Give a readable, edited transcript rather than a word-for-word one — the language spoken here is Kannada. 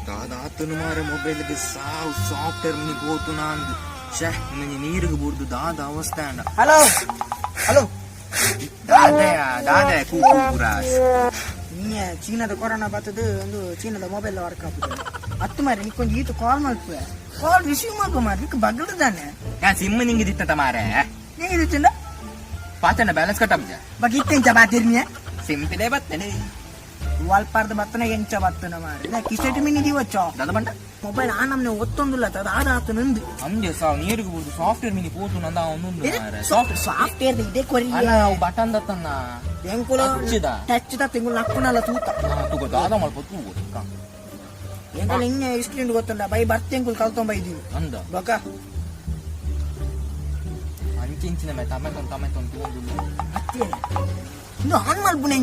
దాదాతును మారే మొబైల్కి సావు సాఫ్ట్వేర్ ని పోతున్నాను షే నీరుకు బుర్దు దాదా అవస్థాండ ಹಲೋ ಹಲೋ ದಾದ ಕೂರಾಸ್ ನೀ ಚೀನಾದ ಕೊರೋನಾ ಬರ್ತದ ಒಂದು ಚೀನಾದ ಮೊಬೈಲ್ ವರ್ಕ್ ಆಗ್ತದೆ ಹತ್ತು ಮಾರೆ ನೀ ಕೊಂಚ ಈತು ಕಾಲ್ ಮಾಡ್ತೀವಿ ಕಾಲ್ ರಿಸೀವ್ ಮಾಡ್ಕೊ ಮಾರಿ ಬಗ್ಗದಾನೆ ಯಾ ಸಿಮ್ ನಿಂಗೆ ದಿತ್ತ ಮಾರೆ ನೀ ಇರುತ್ತಿಂದ ಪಾತನ ಬ್ಯಾಲೆನ್ಸ್ ಕಟ್ಟಬ್ಜ ಬಗ್ಗೆ ಇತ್ತೆಂಚ ಬಾತಿರ್ನಿಯ ಸಿಂಪಿದೆ ಬತ್ತನೆ ವಾಲ್ಪಾರ್ದ ಬತ್ತನ ಎಂಚ ಬತ್ತನ ಮಾರೆ ನಾ ಕಿಸೆಟ್ ಮಿನಿ ದಿವಚ್ಚೋ ದಾದ ಬಂಡ ಮೊಬೈಲ್ ಆ ನಮ್ನೆ ಒತ್ತೊಂದಿಲ್ಲ ಅದ ಆತ ನಂದು ಅಂಜೆ ಸಾವ್ ನೀರಿಗೆ ಬುರ್ದು ಸಾಫ್ಟ್ವೇರ್ ಮಿನಿ ಪೋತು ನಂದ ಅವನೊಂದು ಮಾರೆ ಸಾಫ್ಟ್ವೇರ್ ಇದೆ ಕೊರಿ ಅಲ್ಲ ಅವು ಬಟನ್ ದತ್ತನ್ನ ಎಂಕುಲ ಟಚ್ ದ ತಿಂಗಳು ನಕ್ಕುನಲ್ಲ ತೂತ ತುಗ ದಾದ ಮಲ್ಪ ತೂಗು ಎಂಕಲ್ ಹಿಂಗೆ ಇಸ್ಟ್ರಿಂಡ್ ಗೊತ್ತಲ್ಲ ಬೈ ಬರ್ತೇಂಕುಲ್ ಕಲ್ತೊಂಬೈದೀನಿ ಅಂದ ಬಕ ಅಂಚಿಂಚಿನ ಮೇ ಟಮೆಟೊ ತೂಗೊಂಡು ಇನ್ನು ಆನ್ ಮಲ್ಪುನೆ